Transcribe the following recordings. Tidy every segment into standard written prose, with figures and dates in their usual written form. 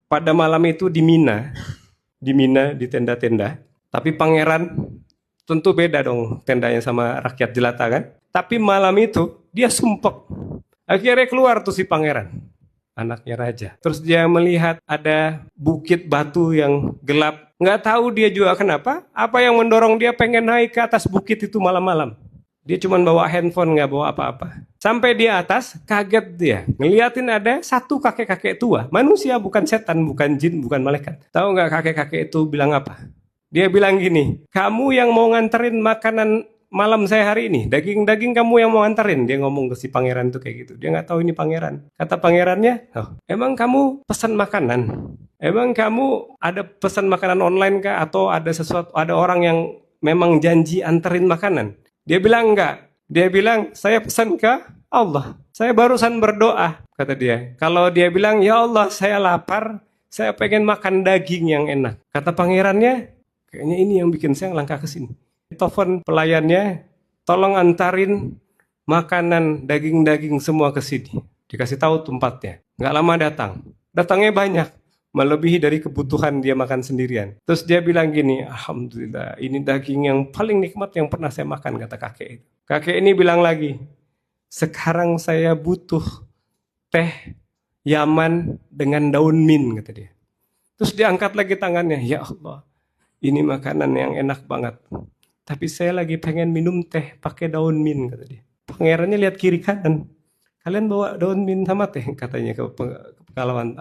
pada malam itu di Mina, di tenda-tenda. Tapi pangeran tentu beda dong tendanya sama rakyat jelata kan. Tapi malam itu dia sumpek. Akhirnya keluar tuh si pangeran, anaknya raja. Terus dia melihat ada bukit batu yang gelap. Nggak tahu dia juga kenapa. Apa yang mendorong dia pengen naik ke atas bukit itu malam-malam. Dia cuma bawa handphone, nggak bawa apa-apa. Sampai di atas, kaget dia. Ngeliatin ada satu kakek-kakek tua. Manusia, bukan setan, bukan jin, bukan malaikat. Tahu nggak kakek-kakek itu bilang apa? Dia bilang gini, kamu yang mau nganterin makanan malam saya hari ini, daging-daging kamu yang mau nganterin. Dia ngomong ke si pangeran tuh kayak gitu. Dia nggak tahu ini pangeran. Kata pangerannya, oh, emang kamu pesan makanan? Emang kamu ada pesan makanan online kah? Atau ada sesuatu, ada orang yang memang janji anterin makanan? Dia bilang enggak. Dia bilang, saya pesan ke Allah. Saya barusan berdoa, kata dia. Kalau dia bilang, ya Allah, saya lapar, saya pengen makan daging yang enak. Kata pangerannya, kayaknya ini yang bikin saya langkah ke sini. Telepon pelayannya, tolong antarin makanan daging-daging semua ke sini. Dikasih tahu tempatnya. Nggak lama datang. Datangnya banyak, melebihi dari kebutuhan dia makan sendirian. Terus dia bilang gini, alhamdulillah, ini daging yang paling nikmat yang pernah saya makan, kata kakek itu. Kakek ini bilang lagi, sekarang saya butuh teh Yaman dengan daun mint, kata dia. Terus diangkat lagi tangannya, ya Allah, ini makanan yang enak banget. Tapi saya lagi pengen minum teh pakai daun mint, kata dia. Pangerannya lihat kiri kanan. Kalian bawa daun mint sama teh, katanya ke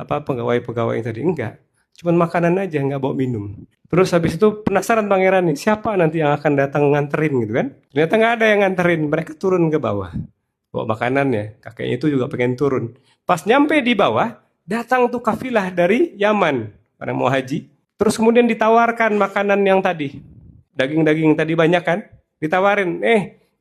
pegawai-pegawai yang tadi. Enggak, cuman makanan aja, nggak bawa minum. Terus habis itu penasaran pangeran nih, siapa nanti yang akan datang nganterin gitu kan. Ternyata nggak ada yang nganterin, mereka turun ke bawah. Bawa makanannya, kakeknya itu juga pengen turun. Pas nyampe di bawah, datang tuh kafilah dari Yaman, pada mau haji. Terus kemudian ditawarkan makanan yang tadi. Daging-daging tadi banyak kan? Ditawarin,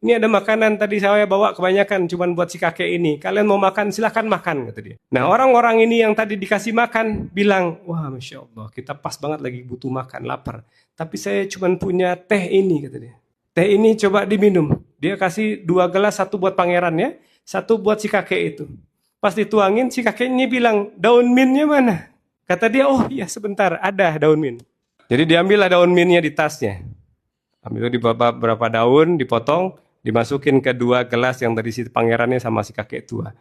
ini ada makanan tadi saya bawa kebanyakan, cuman buat si kakek ini. Kalian mau makan, silahkan makan, kata dia. Nah, orang-orang ini yang tadi dikasih makan, bilang, wah Masya Allah, kita pas banget lagi butuh makan, lapar. Tapi saya cuman punya teh ini, kata dia. Teh ini coba diminum. Dia kasih 2 gelas, satu buat pangerannya, satu buat si kakek itu. Pas dituangin, si kakek ini bilang, daun mintnya mana? Kata dia, oh iya sebentar, ada daun mint. Jadi diambillah daun mintnya di tasnya. Ambil di beberapa daun, dipotong, dimasukin ke 2 gelas yang tadi si pangerannya sama si kakek tua.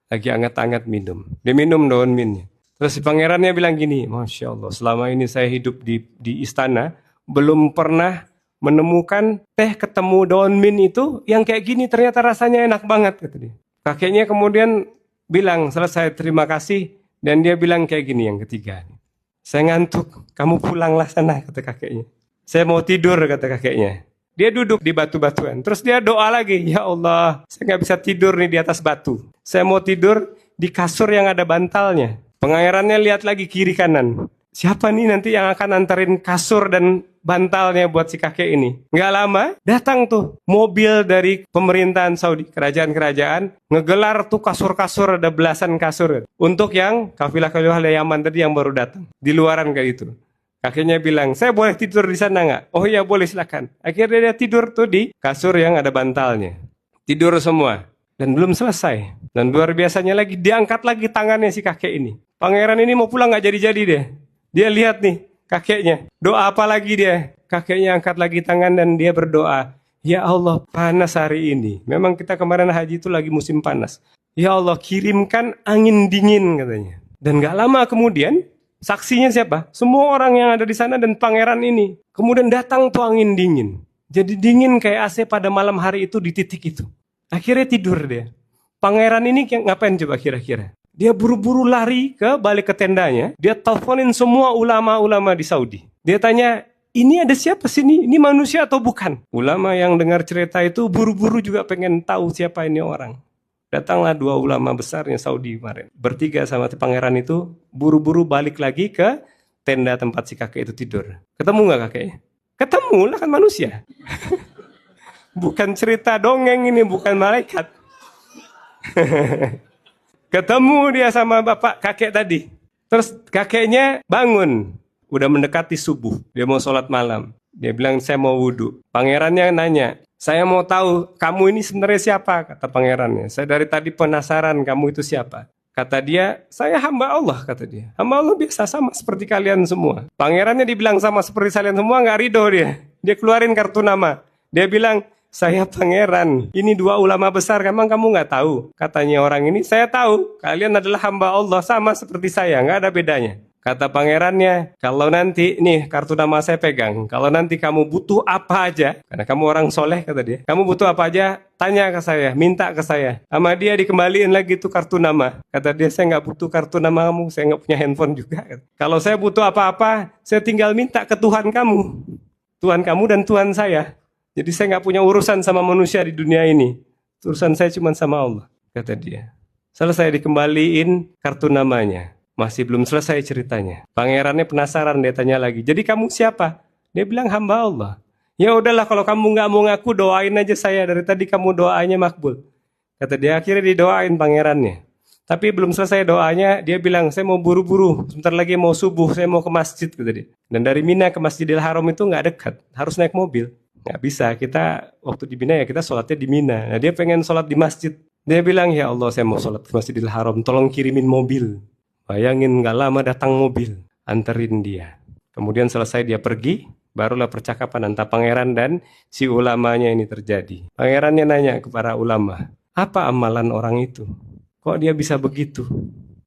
Lagi anget-anget minum. Dia minum daun mintnya. Terus si pangerannya bilang gini, Masya Allah, selama ini saya hidup di istana, belum pernah menemukan teh ketemu daun mint itu yang kayak gini, ternyata rasanya enak banget, kata dia. Kakeknya kemudian bilang, selesai, terima kasih. Dan dia bilang kayak gini yang ketiga. Saya ngantuk, kamu pulanglah sana, kata kakeknya. Saya mau tidur, kata kakeknya. Dia duduk di batu-batuan. Terus dia doa lagi, ya Allah, saya nggak bisa tidur nih di atas batu. Saya mau tidur di kasur yang ada bantalnya. Pangerannya lihat lagi kiri kanan. Siapa nih nanti yang akan anterin kasur dan bantalnya buat si kakek ini? Nggak lama, datang tuh mobil dari pemerintahan Saudi, kerajaan-kerajaan, ngegelar tuh kasur-kasur, ada belasan kasur. Untuk yang kafilah-kafilah Yaman tadi yang baru datang. Di luaran kayak itu. Kakeknya bilang, saya boleh tidur di sana nggak? Oh iya boleh, silakan. Akhirnya dia tidur tuh di kasur yang ada bantalnya. Tidur semua. Dan belum selesai. Dan luar biasanya lagi, diangkat lagi tangannya si kakek ini. Pangeran ini mau pulang nggak jadi-jadi deh. Dia lihat nih kakeknya. Doa apa lagi dia? Kakeknya angkat lagi tangan dan dia berdoa. Ya Allah, panas hari ini. Memang kita kemarin haji itu lagi musim panas. Ya Allah, kirimkan angin dingin, katanya. Dan gak lama kemudian, saksinya siapa? Semua orang yang ada di sana dan pangeran ini. Kemudian datang tuh angin dingin. Jadi dingin kayak AC pada malam hari itu di titik itu. Akhirnya tidur dia. Pangeran ini ngapain coba kira-kira? Dia buru-buru lari balik ke tendanya. Dia teleponin semua ulama-ulama di Saudi. Dia tanya, ini ada siapa sini? Ini manusia atau bukan? Ulama yang dengar cerita itu buru-buru juga pengen tahu siapa ini orang. Datanglah 2 ulama besarnya Saudi kemarin. Bertiga sama si pangeran itu buru-buru balik lagi ke tenda tempat si kakek itu tidur. Ketemu gak kakeknya? Ketemu lah, kan manusia. Bukan cerita dongeng ini, bukan malaikat. Ketemu dia sama bapak kakek tadi. Terus kakeknya bangun. Udah mendekati subuh. Dia mau sholat malam. Dia bilang, saya mau wudhu. Pangerannya nanya, saya mau tahu kamu ini sebenarnya siapa? Kata pangerannya. Saya dari tadi penasaran kamu itu siapa. Kata dia, saya hamba Allah, kata dia. Hamba Allah biasa sama seperti kalian semua. Pangerannya dibilang sama seperti kalian semua, nggak ridho dia. Dia keluarin kartu nama. Dia bilang, saya pangeran. Ini dua ulama besar, emang kamu nggak tahu? Katanya orang ini, saya tahu. Kalian adalah hamba Allah, sama seperti saya, nggak ada bedanya. Kata pangerannya, kalau nanti, nih kartu nama saya pegang, kalau nanti kamu butuh apa aja, karena kamu orang soleh kata dia, kamu butuh apa aja, tanya ke saya, minta ke saya. Sama dia dikembaliin lagi tuh kartu nama. Kata dia, saya nggak butuh kartu nama kamu, saya nggak punya handphone juga. Kalau saya butuh apa-apa, saya tinggal minta ke Tuhan kamu. Tuhan kamu dan Tuhan saya. Jadi saya nggak punya urusan sama manusia di dunia ini. Urusan saya cuma sama Allah, kata dia. Selesai dikembaliin kartu namanya. Masih belum selesai ceritanya. Pangerannya penasaran, dia tanya lagi. Jadi kamu siapa? Dia bilang hamba Allah. Ya udahlah, kalau kamu nggak mau ngaku, doain aja saya. Dari tadi kamu doanya makbul. Kata dia, akhirnya didoain pangerannya. Tapi belum selesai doanya, dia bilang, saya mau buru-buru. Sebentar lagi mau subuh, saya mau ke masjid. Kata dia. Dan dari Mina ke Masjidil Haram itu nggak dekat. Harus naik mobil. Nggak bisa, kita waktu di Mina ya kita sholatnya di Mina. Nah, dia pengen sholat di masjid. Dia bilang, ya Allah, saya mau sholat di Masjidil Haram. Tolong kirimin mobil. Bayangin gak lama datang mobil, anterin dia. Kemudian selesai dia pergi, barulah percakapan antara pangeran dan si ulamanya ini terjadi. Pangerannya nanya kepada ulama, apa amalan orang itu? Kok dia bisa begitu?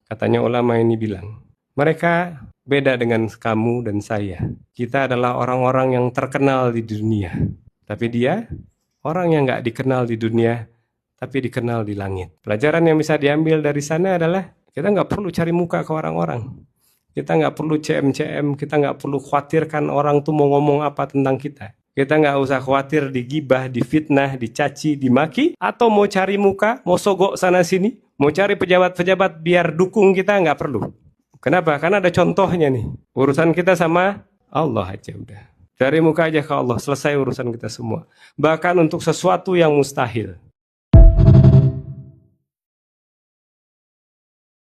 Katanya ulama ini bilang, mereka beda dengan kamu dan saya. Kita adalah orang-orang yang terkenal di dunia. Tapi dia, orang yang gak dikenal di dunia, tapi dikenal di langit. Pelajaran yang bisa diambil dari sana adalah, kita nggak perlu cari muka ke orang-orang. Kita nggak perlu CM-CM, kita nggak perlu khawatirkan orang tuh mau ngomong apa tentang kita. Kita nggak usah khawatir digibah, difitnah, dicaci, dimaki, atau mau cari muka, mau sogok sana-sini, mau cari pejabat-pejabat biar dukung kita, nggak perlu. Kenapa? Karena ada contohnya nih. Urusan kita sama Allah aja udah. Cari muka aja ke Allah, selesai urusan kita semua. Bahkan untuk sesuatu yang mustahil.